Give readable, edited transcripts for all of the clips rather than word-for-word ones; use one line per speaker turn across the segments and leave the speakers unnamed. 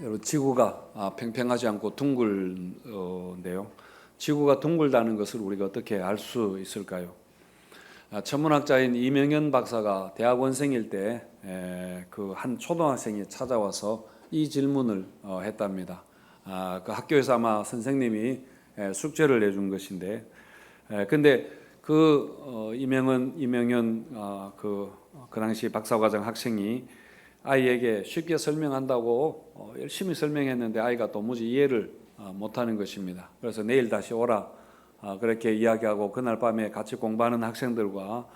여러분 지구가 팽팽하지 않고 둥글인데요. 지구가 둥글다는 것을 우리가 어떻게 알 수 있을까요? 천문학자인 이명현 박사가 대학원생일 때 그 한 초등학생이 찾아와서 이 질문을 했답니다. 그 학교에서 아마 선생님이 숙제를 내준 것인데, 근데 그 이명현 그 당시 박사과정 학생이 아이에게 쉽게 설명한다고 열심히 설명했는데 아이가 도무지 이해를 못하는 것입니다. 그래서 내일 다시 오라 그렇게 이야기하고 그날 밤에 같이 공부하는 학생들과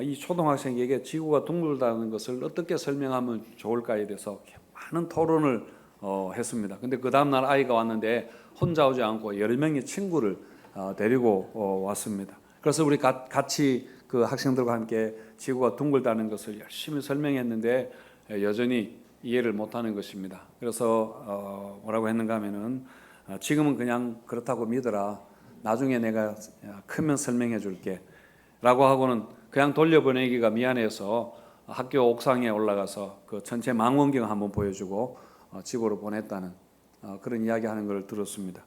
이 초등학생에게 지구가 둥글다는 것을 어떻게 설명하면 좋을까에 대해서 많은 토론을 했습니다. 근데 그 다음날 아이가 왔는데 혼자 오지 않고 10명의 친구를 데리고 왔습니다. 그래서 우리 같이 그 학생들과 함께 지구가 둥글다는 것을 열심히 설명했는데 여전히 이해를 못하는 것입니다. 그래서 뭐라고 했는가 하면은 지금은 그냥 그렇다고 믿어라. 나중에 내가 크면 설명해 줄게 라고 하고는 그냥 돌려보내기가 미안해서 학교 옥상에 올라가서 그 전체 망원경 한번 보여주고 지구로 보냈다는 그런 이야기하는 걸 들었습니다.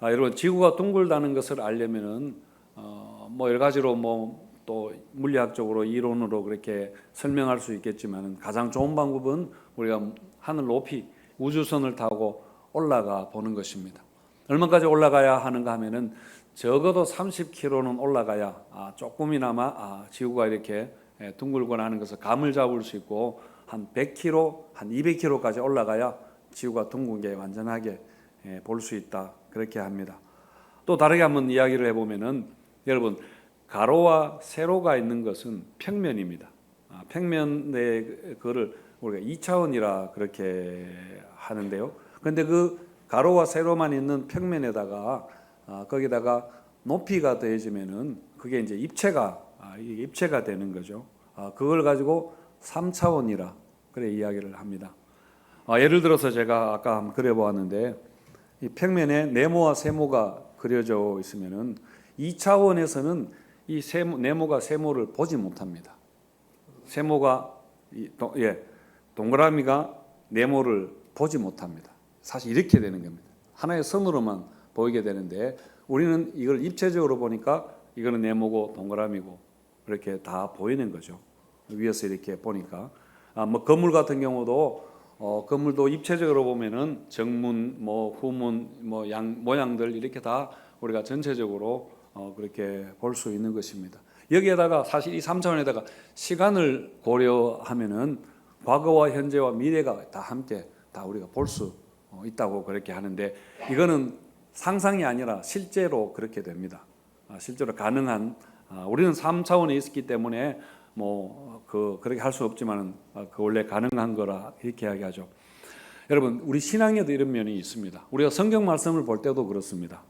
여러분 지구가 둥글다는 것을 알려면은 뭐 여러 가지로 또 물리학적으로 이론으로 그렇게 설명할 수 있겠지만 가장 좋은 방법은 우리가 하늘 높이 우주선을 타고 올라가 보는 것입니다. 얼마까지 올라가야 하는가 하면은 적어도 30km는 올라가야 조금이나마 지구가 이렇게 둥글거나 하는 것을 감을 잡을 수 있고 한 100km, 한 200km까지 올라가야 지구가 둥근 게 완전하게 볼 수 있다 그렇게 합니다. 또 다르게 한번 이야기를 해보면은 여러분 가로와 세로가 있는 것은 평면입니다. 평면의 그거를 우리가 2차원이라 그렇게 하는데요. 그런데 그 가로와 세로만 있는 평면에다가 거기다가 높이가 더해지면은 그게 이제 입체가 되는 거죠. 그걸 가지고 3차원이라 그래 이야기를 합니다. 예를 들어서 제가 아까 한번 그려보았는데 이 평면에 네모와 세모가 그려져 있으면은 2차원에서는 이 네모가 세모를 보지 못합니다. 세모가 동그라미가 네모를 보지 못합니다. 사실 이렇게 되는 겁니다. 하나의 선으로만 보이게 되는데 우리는 이걸 입체적으로 보니까 이거는 네모고 동그라미고 이렇게 다 보이는 거죠. 위에서 이렇게 보니까 뭐 건물 같은 경우도 건물도 입체적으로 보면은 정문, 후문, 모양들 이렇게 다 우리가 전체적으로 그렇게 볼 수 있는 것입니다. 여기에다가 사실 이 3차원에다가 시간을 고려하면은 과거와 현재와 미래가 다 함께 다 우리가 볼 수 있다고 그렇게 하는데 이거는 상상이 아니라 실제로 그렇게 됩니다. 실제로 가능한 우리는 3차원에 있었기 때문에 그렇게 할 수 없지만은 그 원래 가능한 거라 이렇게 이야기하죠. 여러분 우리 신앙에도 이런 면이 있습니다. 우리가 성경 말씀을 볼 때도 그렇습니다.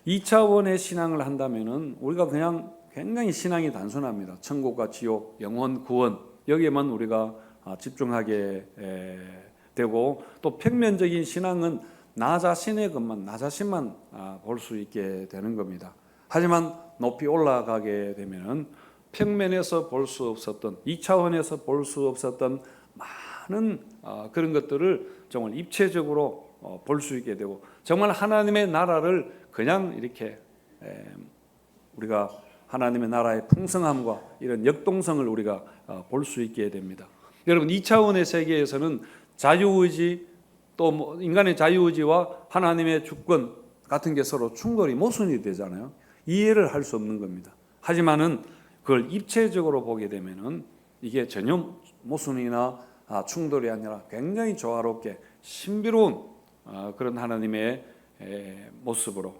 2차원의 신앙을 한다면은 우리가 그냥 굉장히 신앙이 단순합니다. 천국과 지옥, 영원, 구원 여기에만 우리가 집중하게 되고 또 평면적인 신앙은 나 자신의 것만, 나 자신만 볼 수 있게 되는 겁니다. 하지만 높이 올라가게 되면은 평면에서 볼 수 없었던 2차원에서 볼 수 없었던 많은 그런 것들을 정말 입체적으로 볼 수 있게 되고 정말 하나님의 나라를 그냥 이렇게 우리가 하나님의 나라의 풍성함과 이런 역동성을 우리가 볼 수 있게 됩니다. 여러분 2차원의 세계에서는 자유의지 또 인간의 자유의지와 하나님의 주권 같은 게 서로 충돌이 모순이 되잖아요. 이해를 할 수 없는 겁니다. 하지만은 그걸 입체적으로 보게 되면은 이게 전혀 모순이나 충돌이 아니라 굉장히 조화롭게 신비로운 그런 하나님의 모습으로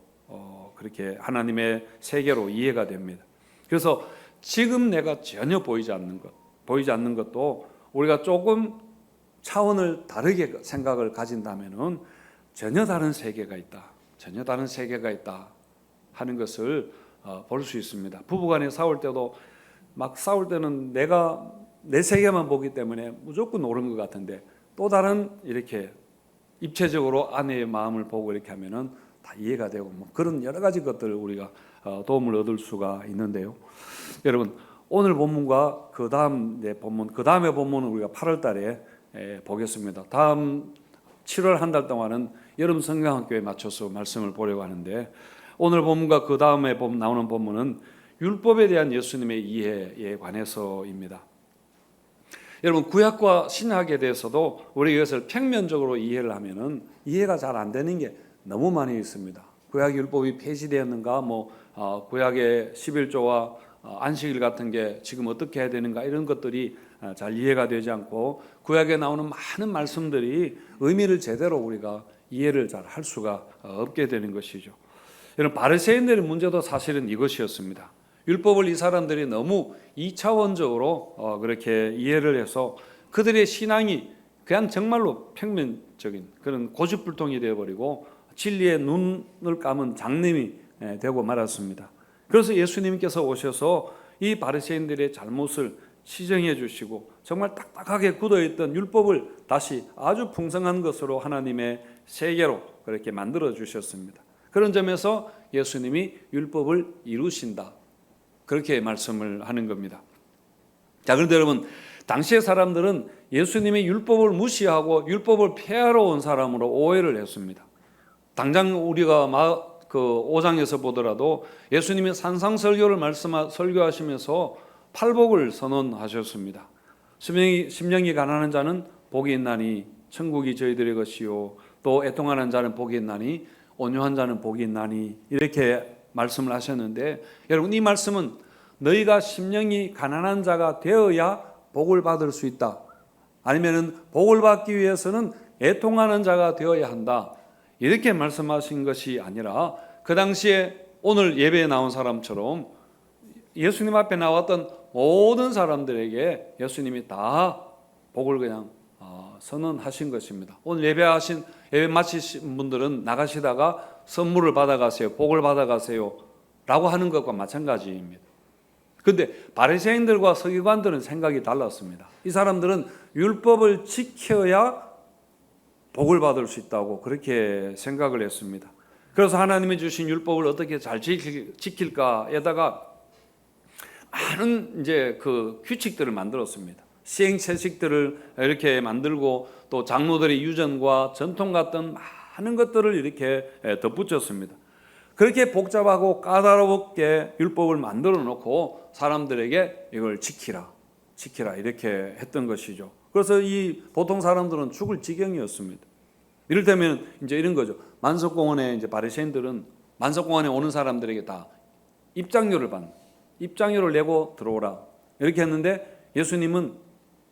그렇게 하나님의 세계로 이해가 됩니다. 그래서 지금 내가 전혀 보이지 않는 것도 우리가 조금 차원을 다르게 생각을 가진다면은 전혀 다른 세계가 있다 하는 것을 볼 수 있습니다. 부부간에 싸울 때도 막 싸울 때는 내가 내 세계만 보기 때문에 무조건 옳은 것 같은데 또 다른 이렇게 입체적으로 아내의 마음을 보고 이렇게 하면은 다 이해가 되고 그런 여러 가지 것들을 우리가 도움을 얻을 수가 있는데요. 여러분 오늘 본문과 그 다음의 본문은 우리가 8월 달에 보겠습니다. 다음 7월 한 달 동안은 여름 성경학교에 맞춰서 말씀을 보려고 하는데, 오늘 본문과 그 다음에 나오는 본문은 율법에 대한 예수님의 이해에 관해서입니다. 여러분, 구약과 신약에 대해서도 우리 이것을 평면적으로 이해를 하면은 이해가 잘 안 되는 게 너무 많이 있습니다. 구약 율법이 폐지되었는가, 구약의 11조와 안식일 같은 게 지금 어떻게 해야 되는가, 이런 것들이 잘 이해가 되지 않고, 구약에 나오는 많은 말씀들이 의미를 제대로 우리가 이해를 잘 할 수가 없게 되는 것이죠. 여러분, 바리새인들의 문제도 사실은 이것이었습니다. 율법을 이 사람들이 너무 2차원적으로 그렇게 이해를 해서 그들의 신앙이 그냥 정말로 평면적인 그런 고집불통이 되어버리고 진리의 눈을 감은 장님이 되고 말았습니다. 그래서 예수님께서 오셔서 이 바리새인들의 잘못을 시정해 주시고 정말 딱딱하게 굳어있던 율법을 다시 아주 풍성한 것으로 하나님의 세계로 그렇게 만들어 주셨습니다. 그런 점에서 예수님이 율법을 이루신다, 그렇게 말씀을 하는 겁니다. 자, 그런데 여러분, 당시의 사람들은 예수님이 율법을 무시하고 율법을 폐하러 온 사람으로 오해를 했습니다. 당장 우리가 5장에서 보더라도 예수님이 산상설교를 설교하시면서 팔복을 선언하셨습니다. 심령이 가난한 자는 복이 있나니 천국이 저희들의 것이요, 또 애통하는 자는 복이 있나니 온유한 자는 복이 있나니, 이렇게 말씀을 하셨는데, 여러분, 이 말씀은 너희가 심령이 가난한 자가 되어야 복을 받을 수 있다, 아니면은 복을 받기 위해서는 애통하는 자가 되어야 한다, 이렇게 말씀하신 것이 아니라, 그 당시에 오늘 예배에 나온 사람처럼 예수님 앞에 나왔던 모든 사람들에게 예수님이 다 복을 그냥 선언하신 것입니다. 오늘 예배 마치신 분들은 나가시다가 선물을 받아가세요, 복을 받아가세요 라고 하는 것과 마찬가지입니다. 그런데 바리새인들과 서기관들은 생각이 달랐습니다. 이 사람들은 율법을 지켜야 복을 받을 수 있다고 그렇게 생각을 했습니다. 그래서 하나님이 주신 율법을 어떻게 잘 지킬까에다가 많은 그 규칙들을 만들었습니다. 시행채식들을 이렇게 만들고, 또 장로들의 유전과 전통 같은 많은 것들을 이렇게 덧붙였습니다. 그렇게 복잡하고 까다롭게 율법을 만들어 놓고 사람들에게 이걸 지키라 이렇게 했던 것이죠. 그래서 이 보통 사람들은 죽을 지경이었습니다. 이를테면 이제 이런 거죠. 만석공원에 이제 바리새인들은 만석공원에 오는 사람들에게 다 입장료를 내고 들어오라, 이렇게 했는데, 예수님은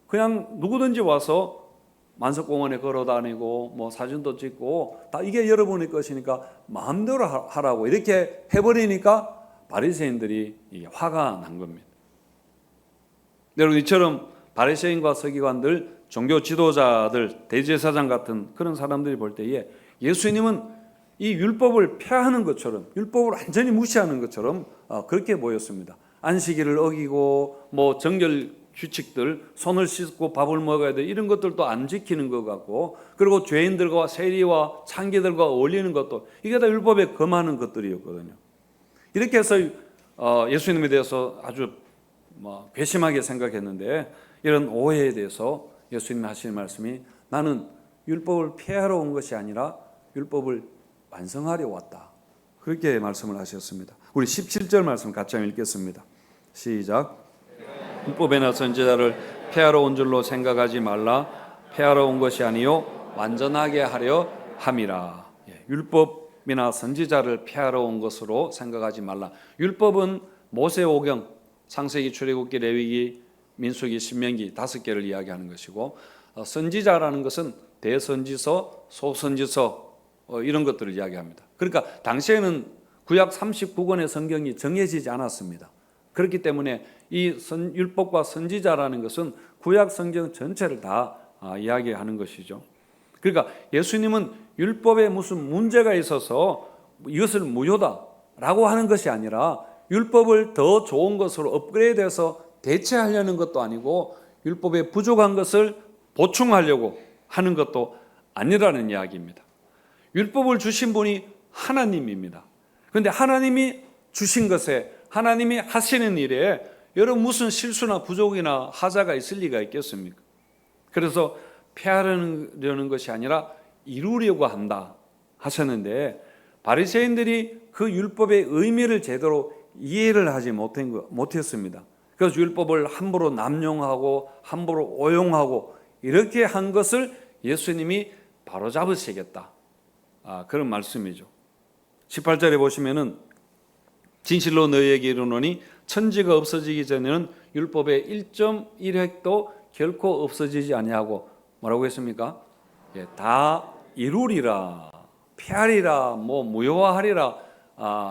그냥 누구든지 와서 만석공원에 걸어다니고 사진도 찍고 다 이게 여러분의 것이니까 마음대로 하라고 이렇게 해버리니까 바리새인들이 화가 난 겁니다. 여러분, 이처럼 바리새인과 서기관들, 종교 지도자들, 대제사장 같은 그런 사람들이 볼 때에 예수님은 이 율법을 폐하는 것처럼, 율법을 완전히 무시하는 것처럼 그렇게 보였습니다. 안식일을 어기고 정결 규칙들, 손을 씻고 밥을 먹어야 돼, 이런 것들도 안 지키는 것 같고, 그리고 죄인들과 세리와 창기들과 어울리는 것도, 이게 다 율법에 금하는 것들이었거든요. 이렇게 해서 예수님에 대해서 아주 괘씸하게 생각했는데, 이런 오해에 대해서 예수님이 하시는 말씀이, 나는 율법을 폐하러 온 것이 아니라 율법을 완성하려 왔다, 그렇게 말씀을 하셨습니다. 우리 17절 말씀 같이 한번 읽겠습니다. 시작. 율법이나 선지자를 폐하러 온 줄로 생각하지 말라. 폐하러 온 것이 아니요 완전하게 하려 함이라. 율법이나 선지자를 폐하러 온 것으로 생각하지 말라. 율법은 모세오경, 창세기, 출애굽기, 레위기, 민수기, 신명기 5개를 이야기하는 것이고, 선지자라는 것은 대선지서, 소선지서 이런 것들을 이야기합니다. 그러니까 당시에는 구약 39권의 성경이 정해지지 않았습니다. 그렇기 때문에 이 율법과 선지자라는 것은 구약 성경 전체를 다 이야기하는 것이죠. 그러니까 예수님은 율법에 무슨 문제가 있어서 이것을 무효다라고 하는 것이 아니라, 율법을 더 좋은 것으로 업그레이드해서 대체하려는 것도 아니고, 율법에 부족한 것을 보충하려고 하는 것도 아니라는 이야기입니다. 율법을 주신 분이 하나님입니다. 그런데 하나님이 주신 것에, 하나님이 하시는 일에 여러분 무슨 실수나 부족이나 하자가 있을 리가 있겠습니까? 그래서 폐하려는 것이 아니라 이루려고 한다 하셨는데, 바리새인들이 그 율법의 의미를 제대로 이해를 하지 못했습니다. 그래서 율법을 함부로 남용하고 함부로 오용하고 이렇게 한 것을 예수님이 바로잡으시겠다, 그런 말씀이죠. 18절에 보시면은 진실로 너희에게 이르노니 천지가 없어지기 전에는 율법의 1.1획도 결코 없어지지 아니하고 뭐라고 했습니까? 다 이루리라, 폐하리라, 무효화하리라,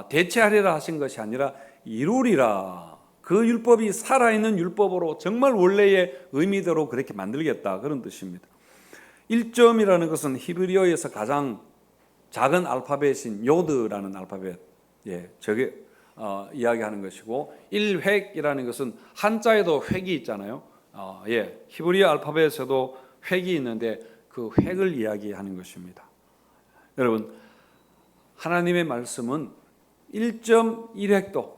대체하리라 하신 것이 아니라 이루리라. 그 율법이 살아있는 율법으로 정말 원래의 의미대로 그렇게 만들겠다, 그런 뜻입니다. 1점이라는 것은 히브리어에서 가장 작은 알파벳인 요드라는 알파벳, 저게 이야기하는 것이고, 1획이라는 것은 한자에도 획이 있잖아요. 히브리어 알파벳에도 획이 있는데 그 획을 이야기하는 것입니다. 여러분, 하나님의 말씀은 1.1획도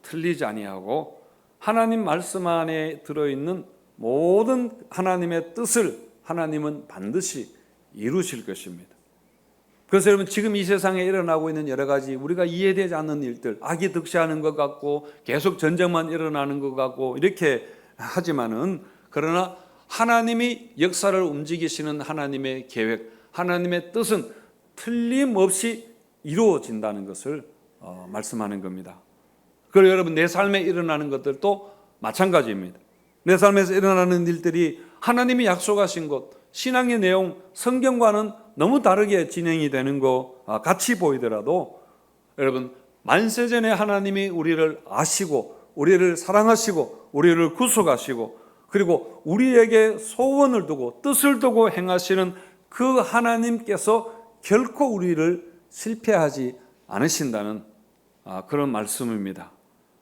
틀리지 아니하고 하나님 말씀 안에 들어있는 모든 하나님의 뜻을 하나님은 반드시 이루실 것입니다. 그래서 여러분, 지금 이 세상에 일어나고 있는 여러 가지 우리가 이해되지 않는 일들, 악이 득세하는 것 같고 계속 전쟁만 일어나는 것 같고 이렇게 하지만은, 그러나 하나님이 역사를 움직이시는 하나님의 계획, 하나님의 뜻은 틀림없이 이루어진다는 것을 말씀하는 겁니다. 그리고 여러분, 내 삶에 일어나는 것들도 마찬가지입니다. 내 삶에서 일어나는 일들이 하나님이 약속하신 것, 신앙의 내용, 성경과는 너무 다르게 진행이 되는 것 같이 보이더라도, 여러분, 만세전에 하나님이 우리를 아시고 우리를 사랑하시고 우리를 구속하시고 그리고 우리에게 소원을 두고 뜻을 두고 행하시는 그 하나님께서 결코 우리를 실패하지 않으신다는 그런 말씀입니다.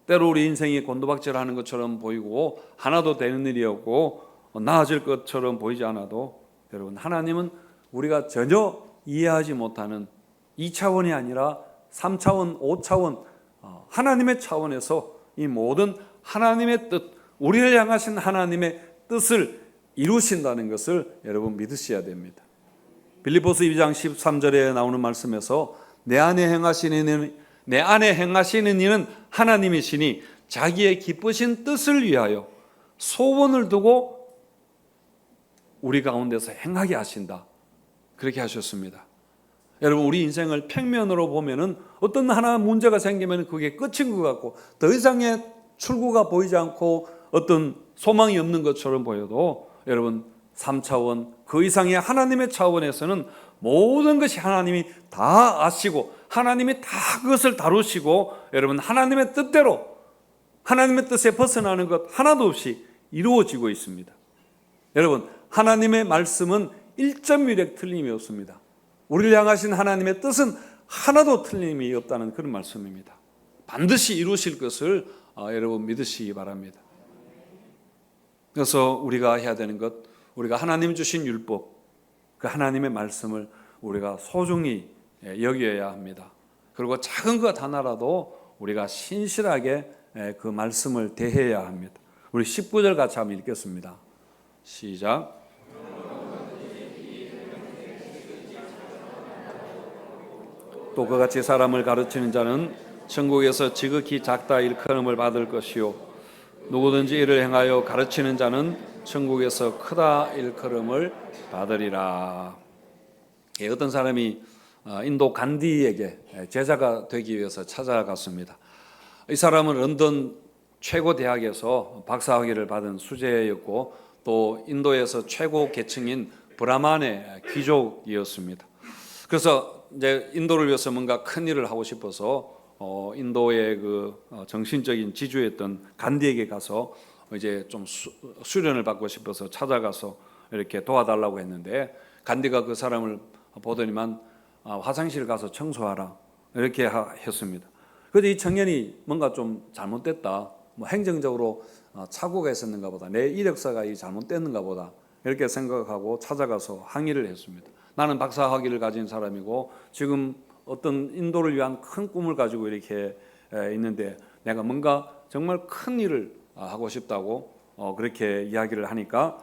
때로 우리 인생이 곤두박질하는 것처럼 보이고 하나도 되는 일이 없고 나아질 것처럼 보이지 않아도, 여러분, 하나님은 우리가 전혀 이해하지 못하는 2차원이 아니라 3차원, 5차원 하나님의 차원에서 이 모든 하나님의 뜻, 우리를 향하신 하나님의 뜻을 이루신다는 것을 여러분 믿으셔야 됩니다. 빌립보서 2장 13절에 나오는 말씀에서 내 안에 행하시는 이는 하나님이시니 자기의 기쁘신 뜻을 위하여 소원을 두고 우리 가운데서 행하게 하신다, 그렇게 하셨습니다. 여러분, 우리 인생을 평면으로 보면은 어떤 하나 문제가 생기면 그게 끝인 것 같고 더 이상의 출구가 보이지 않고 어떤 소망이 없는 것처럼 보여도, 여러분, 3차원 그 이상의 하나님의 차원에서는 모든 것이 하나님이 다 아시고 하나님이 다 그것을 다루시고, 여러분, 하나님의 뜻대로 하나님의 뜻에 벗어나는 것 하나도 없이 이루어지고 있습니다. 여러분, 하나님의 말씀은 1.1획 틀림이 없습니다. 우리를 향하신 하나님의 뜻은 하나도 틀림이 없다는 그런 말씀입니다. 반드시 이루실 것을 여러분 믿으시기 바랍니다. 그래서 우리가 해야 되는 것, 우리가 하나님 주신 율법, 그 하나님의 말씀을 우리가 소중히 여겨야 합니다. 그리고 작은 것 하나라도 우리가 신실하게 그 말씀을 대해야 합니다. 우리 19절 같이 한번 읽겠습니다. 시작. 또 그같이 사람을 가르치는 자는 천국에서 지극히 작다 일컬음을 받을 것이요, 누구든지 이를 행하여 가르치는 자는 천국에서 크다 일컬음을 받으리라. 어떤 사람이 인도 간디에게 제자가 되기 위해서 찾아갔습니다. 이 사람은 런던 최고 대학에서 박사학위를 받은 수재였고 또 인도에서 최고 계층인 브라만의 귀족이었습니다. 그래서 이제 인도를 위해서 뭔가 큰 일을 하고 싶어서 인도의 그 정신적인 지주였던 간디에게 가서 이제 좀 수련을 받고 싶어서 찾아가서 이렇게 도와달라고 했는데, 간디가 그 사람을 보더니만 화장실 가서 청소하라 이렇게 했습니다. 그런데 이 청년이 뭔가 좀 잘못됐다, 행정적으로 착오가 있었는가 보다, 내 이력서가 잘못됐는가 보다 이렇게 생각하고 찾아가서 항의를 했습니다. 나는 박사학위를 가진 사람이고 지금 어떤 인도를 위한 큰 꿈을 가지고 이렇게 있는데 내가 뭔가 정말 큰 일을 하고 싶다고 그렇게 이야기를 하니까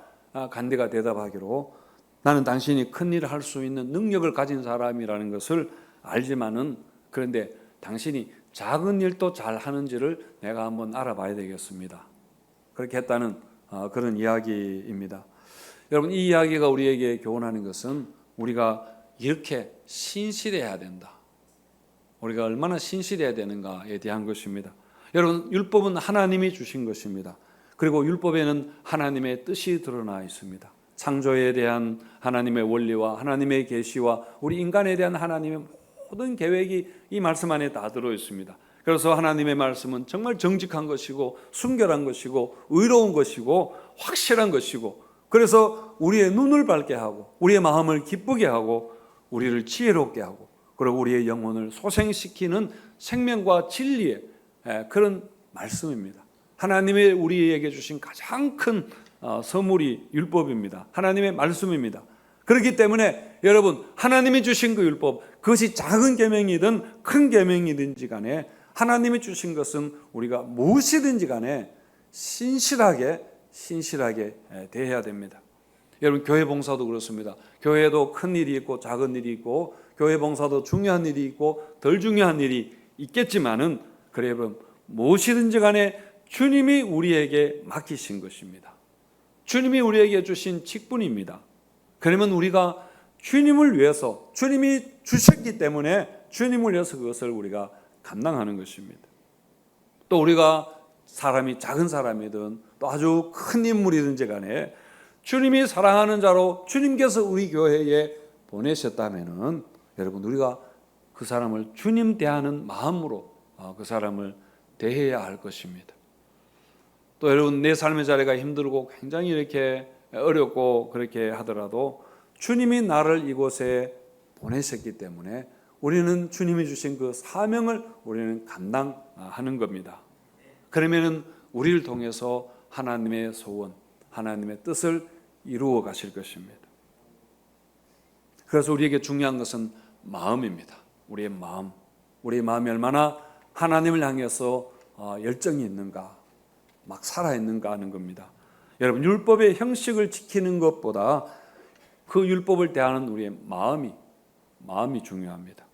간디가 대답하기로, 나는 당신이 큰 일을 할 수 있는 능력을 가진 사람이라는 것을 알지만은 그런데 당신이 작은 일도 잘 하는지를 내가 한번 알아봐야 되겠습니다. 그렇게 했다는 그런 이야기입니다. 여러분, 이 이야기가 우리에게 교훈하는 것은 우리가 이렇게 신실해야 된다. 우리가 얼마나 신실해야 되는가에 대한 것입니다. 여러분, 율법은 하나님이 주신 것입니다. 그리고 율법에는 하나님의 뜻이 드러나 있습니다. 창조에 대한 하나님의 원리와 하나님의 계시와 우리 인간에 대한 하나님의 모든 계획이 이 말씀 안에 다 들어 있습니다. 그래서 하나님의 말씀은 정말 정직한 것이고 순결한 것이고 의로운 것이고 확실한 것이고, 그래서 우리의 눈을 밝게 하고 우리의 마음을 기쁘게 하고 우리를 지혜롭게 하고 그리고 우리의 영혼을 소생시키는 생명과 진리의 그런 말씀입니다. 하나님이 우리에게 주신 가장 큰 선물이 율법입니다. 하나님의 말씀입니다. 그렇기 때문에 여러분, 하나님이 주신 그 율법, 그것이 작은 계명이든 큰 계명이든지 간에 하나님이 주신 것은 우리가 무엇이든지 간에 신실하게 대해야 됩니다. 여러분, 교회 봉사도 그렇습니다. 교회도 큰 일이 있고 작은 일이 있고 교회 봉사도 중요한 일이 있고 덜 중요한 일이 있겠지만은, 그래 여러분, 무엇이든지 간에 주님이 우리에게 맡기신 것입니다. 주님이 우리에게 주신 직분입니다. 그러면 우리가 주님을 위해서, 주님이 주셨기 때문에 주님을 위해서 그것을 우리가 감당하는 것입니다. 또 우리가 사람이 작은 사람이든 또 아주 큰 인물이든지 간에 주님이 사랑하는 자로 주님께서 우리 교회에 보내셨다면은 여러분, 우리가 그 사람을 주님 대하는 마음으로 그 사람을 대해야 할 것입니다. 또 여러분, 내 삶의 자리가 힘들고 굉장히 이렇게 어렵고 그렇게 하더라도 주님이 나를 이곳에 보내셨기 때문에 우리는 주님이 주신 그 사명을 우리는 감당하는 겁니다. 그러면은 우리를 통해서 하나님의 소원, 하나님의 뜻을 이루어 가실 것입니다. 그래서 우리에게 중요한 것은 마음입니다. 우리의 마음이 얼마나 하나님을 향해서 열정이 있는가, 막 살아있는가 하는 겁니다. 여러분, 율법의 형식을 지키는 것보다 그 율법을 대하는 우리의 마음이 중요합니다.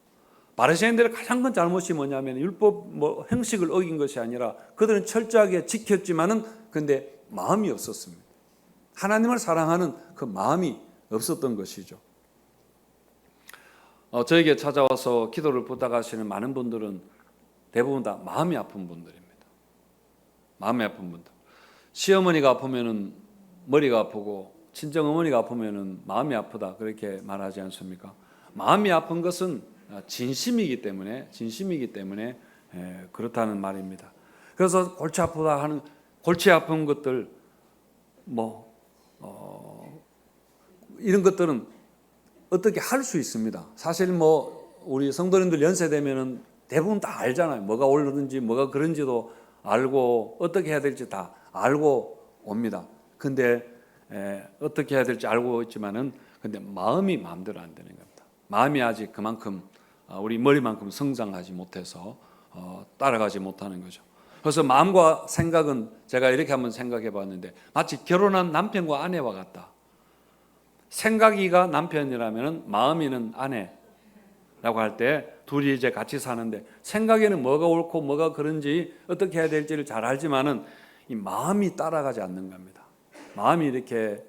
바리새인들의 가장 큰 잘못이 뭐냐면 율법 형식을 어긴 것이 아니라 그들은 철저하게 지켰지만은 근데 마음이 없었습니다. 하나님을 사랑하는 그 마음이 없었던 것이죠. 저에게 찾아와서 기도를 부탁하시는 많은 분들은 대부분 다 마음이 아픈 분들입니다. 마음이 아픈 분들. 시어머니가 아프면은 머리가 아프고 친정 어머니가 아프면은 마음이 아프다 그렇게 말하지 않습니까? 마음이 아픈 것은 진심이기 때문에 그렇다는 말입니다. 그래서 골치 아프다 하는 골치 아픈 것들 이런 것들은 어떻게 할 수 있습니다. 사실 우리 성도님들 연세 되면은 대부분 다 알잖아요. 뭐가 오르는지 뭐가 그런지도 알고 어떻게 해야 될지 다 알고 옵니다. 근데 어떻게 해야 될지 알고 있지만은 근데 마음이 마음대로 안 되는 겁니다. 마음이 아직 그만큼 우리 머리만큼 성장하지 못해서 따라가지 못하는 거죠. 그래서 마음과 생각은 제가 이렇게 한번 생각해 봤는데 마치 결혼한 남편과 아내와 같다. 생각이가 남편이라면 마음이는 아내라고 할 때 둘이 이제 같이 사는데 생각에는 뭐가 옳고 뭐가 그런지 어떻게 해야 될지를 잘 알지만은 이 마음이 따라가지 않는 겁니다. 마음이 이렇게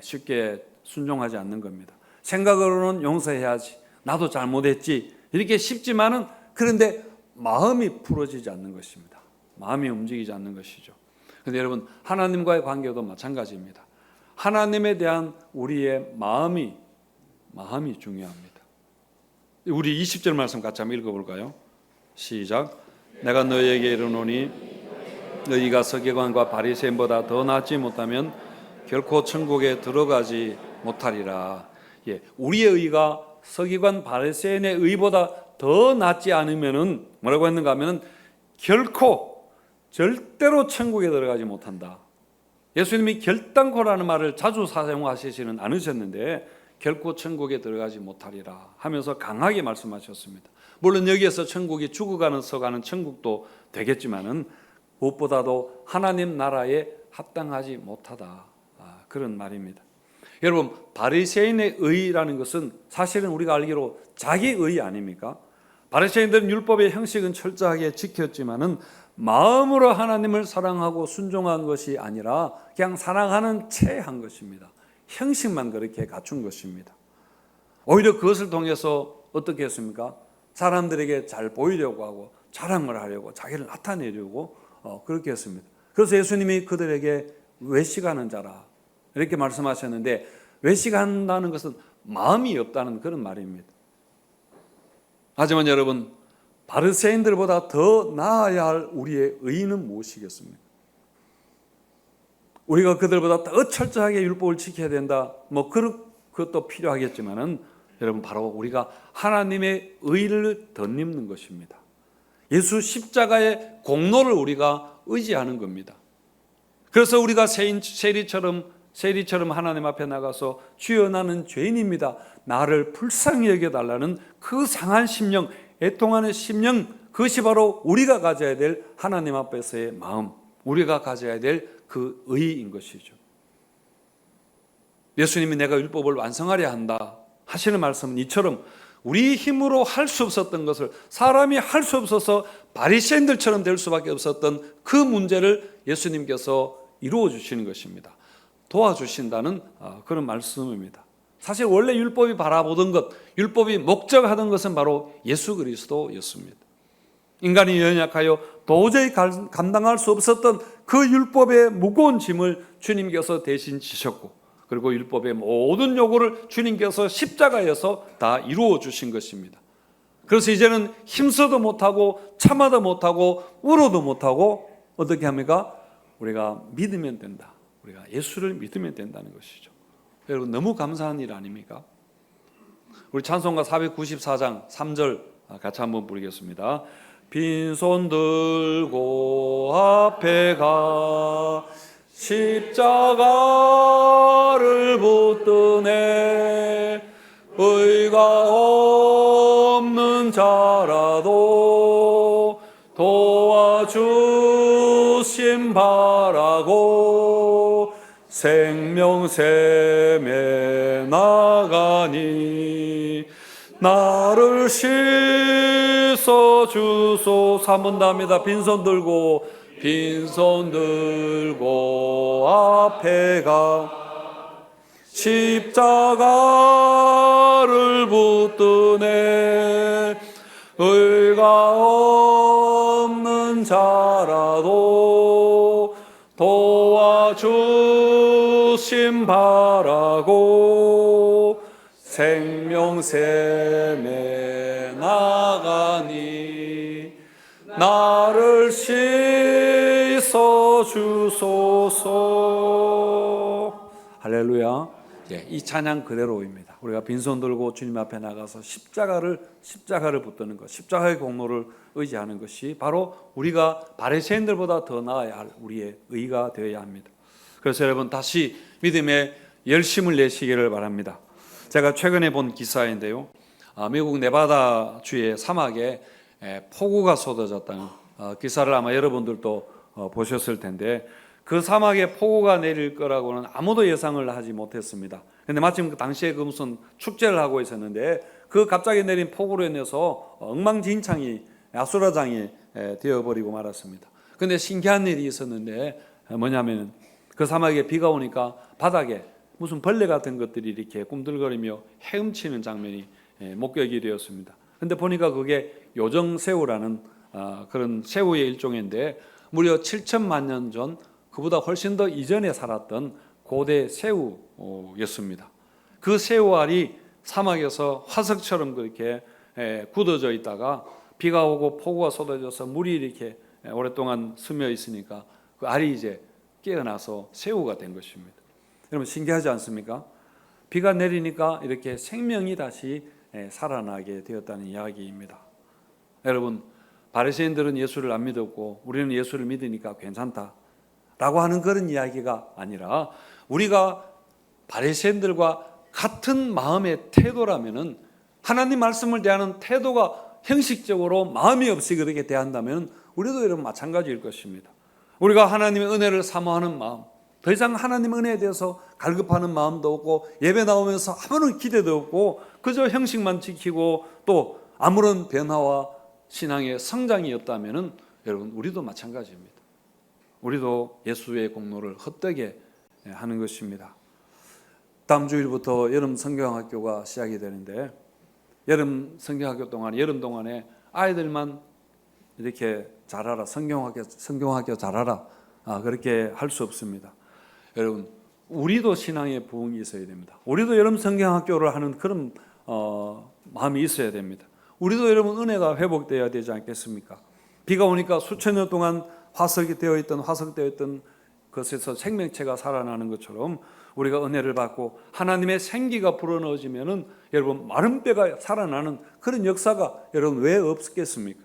쉽게 순종하지 않는 겁니다. 생각으로는 용서해야지, 나도 잘못했지 이렇게 쉽지만은 그런데 마음이 풀어지지 않는 것입니다. 마음이 움직이지 않는 것이죠. 그런데 여러분, 하나님과의 관계도 마찬가지입니다. 하나님에 대한 우리의 마음이 중요합니다. 우리 20절 말씀 같이 한번 읽어볼까요? 시작. 내가 너희에게 이르노니 너희가 서기관과 바리새인보다 더 낫지 못하면 결코 천국에 들어가지 못하리라. 우리의 의가 서기관 바리새인의 의보다 더 낫지 않으면은 뭐라고 했는가 하면은 결코 절대로 천국에 들어가지 못한다. 예수님이 결단코라는 말을 자주 사용하시지는 않으셨는데 결코 천국에 들어가지 못하리라 하면서 강하게 말씀하셨습니다. 물론 여기에서 천국이 죽어가는 서가는 천국도 되겠지만은 무엇보다도 하나님 나라에 합당하지 못하다, 그런 말입니다. 여러분, 바리새인의 의라는 것은 사실은 우리가 알기로 자기 의 아닙니까? 바리새인들은 율법의 형식은 철저하게 지켰지만은 마음으로 하나님을 사랑하고 순종한 것이 아니라 그냥 사랑하는 채 한 것입니다. 형식만 그렇게 갖춘 것입니다. 오히려 그것을 통해서 어떻게 했습니까? 사람들에게 잘 보이려고 하고 자랑을 하려고 자기를 나타내려고 그렇게 했습니다. 그래서 예수님이 그들에게 외식하는 자라 이렇게 말씀하셨는데, 외식한다는 것은 마음이 없다는 그런 말입니다. 하지만 여러분, 바리새인들보다 더 나아야 할 우리의 의의는 무엇이겠습니까? 우리가 그들보다 더 철저하게 율법을 지켜야 된다, 그것도 필요하겠지만은 여러분, 바로 우리가 하나님의 의를 덧입는 것입니다. 예수 십자가의 공로를 우리가 의지하는 겁니다. 그래서 우리가 세리처럼 하나님 앞에 나가서 주여 나는 죄인입니다, 나를 불쌍히 여겨달라는 그 상한 심령, 애통하는 심령, 그것이 바로 우리가 가져야 될 하나님 앞에서의 마음, 우리가 가져야 될 그 의인 것이죠. 예수님이 내가 율법을 완성하려 한다 하시는 말씀은 이처럼 우리 힘으로 할 수 없었던 것을, 사람이 할 수 없어서 바리새인들처럼 될 수밖에 없었던 그 문제를 예수님께서 이루어 주시는 것입니다. 도와주신다는 그런 말씀입니다. 사실 원래 율법이 바라보던 것, 율법이 목적하던 것은 바로 예수 그리스도였습니다. 인간이 연약하여 도저히 감당할 수 없었던 그 율법의 무거운 짐을 주님께서 대신 지셨고, 그리고 율법의 모든 요구를 주님께서 십자가에서 다 이루어 주신 것입니다. 그래서 이제는 힘써도 못하고 참아도 못하고 울어도 못하고 어떻게 합니까? 우리가 믿으면 된다. 우리가 예수를 믿으면 된다는 것이죠. 여러분, 너무 감사한 일 아닙니까? 우리 찬송가 494장 3절 같이 한번 부르겠습니다. 빈손 들고 앞에 가 십자가를 붙드네, 의가 없는 자라도 도와주심 바라고 생명샘에 나가니 나를 씻어 주소서. 한번 더 합니다. 빈손 들고 앞에 가 십자가를 붙드네, 의가 없는 자라도 도와주심 바라고 생명샘에 나가니 나를 씻어 주소서. 할렐루야. 이 찬양 그대로입니다. 우리가 빈손 들고 주님 앞에 나가서 십자가를 붙드는 것, 십자가의 공로를 의지하는 것이 바로 우리가 바리새인들보다 더 나아야 할 우리의 의가 되어야 합니다. 그래서 여러분, 다시 믿음의 열심을 내시기를 바랍니다. 제가 최근에 본 기사인데요, 미국 네바다 주의 사막에 폭우가 쏟아졌다는 기사를 아마 여러분들도 보셨을 텐데, 그 사막에 폭우가 내릴 거라고는 아무도 예상을 하지 못했습니다. 그런데 마침 그 당시에 그 무슨 축제를 하고 있었는데, 그 갑자기 내린 폭우로 인해서 엉망진창이, 아수라장이 되어버리고 말았습니다. 그런데 신기한 일이 있었는데, 뭐냐면 그 사막에 비가 오니까 바닥에 무슨 벌레 같은 것들이 이렇게 꿈틀거리며 헤엄치는 장면이 목격이 되었습니다. 그런데 보니까 그게 요정새우라는 그런 새우의 일종인데, 무려 7천만 년 전, 그보다 훨씬 더 이전에 살았던 고대 새우였습니다. 그 새우알이 사막에서 화석처럼 그렇게 굳어져 있다가 비가 오고 폭우가 쏟아져서 물이 이렇게 오랫동안 스며 있으니까 그 알이 이제 깨어나서 새우가 된 것입니다. 여러분, 신기하지 않습니까? 비가 내리니까 이렇게 생명이 다시 살아나게 되었다는 이야기입니다. 여러분, 바리새인들은 예수를 안 믿었고 우리는 예수를 믿으니까 괜찮다라고 하는 그런 이야기가 아니라, 우리가 바리새인들과 같은 마음의 태도라면은, 하나님 말씀을 대하는 태도가 형식적으로 마음이 없이 그렇게 대한다면 우리도 여러분 마찬가지일 것입니다. 우리가 하나님의 은혜를 사모하는 마음, 더 이상 하나님 은혜에 대해서 갈급하는 마음도 없고 예배 나오면서 아무런 기대도 없고 그저 형식만 지키고 또 아무런 변화와 신앙의 성장이 없다면은 여러분 우리도 마찬가지입니다. 우리도 예수의 공로를 헛되게 하는 것입니다. 다음 주일부터 여름 성경학교가 시작이 되는데 여름 성경학교 동안 여름 동안에 아이들만 이렇게 잘하라 성경학교 잘하라 그렇게 할 수 없습니다. 여러분 우리도 신앙의 부흥이 있어야 됩니다. 우리도 여름 성경학교를 하는 그런 마음이 있어야 됩니다. 우리도 여러분 은혜가 회복되어야 되지 않겠습니까? 비가 오니까 수천 년 동안 화석되어 있던 것에서 생명체가 살아나는 것처럼 우리가 은혜를 받고 하나님의 생기가 불어넣어지면은 여러분 마른 뼈가 살아나는 그런 역사가 여러분 왜 없겠습니까?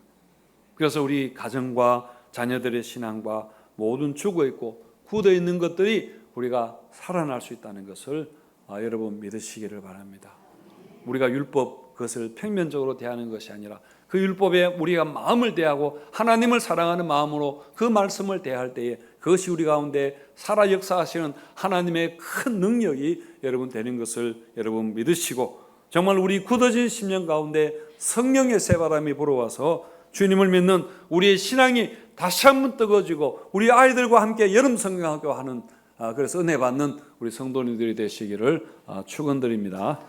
그래서 우리 가정과 자녀들의 신앙과 모든 죽어 있고 굳어 있는 것들이 우리가 살아날 수 있다는 것을 여러분 믿으시기를 바랍니다. 우리가 율법 그것을 평면적으로 대하는 것이 아니라 그 율법에 우리가 마음을 대하고 하나님을 사랑하는 마음으로 그 말씀을 대할 때에 그것이 우리 가운데 살아 역사하시는 하나님의 큰 능력이 여러분 되는 것을 여러분 믿으시고 정말 우리 굳어진 심령 가운데 성령의 새바람이 불어와서 주님을 믿는 우리의 신앙이 다시 한번 뜨거워지고 우리 아이들과 함께 여름 성경학교 하는 그래서 은혜 받는 우리 성도님들이 되시기를 축원드립니다.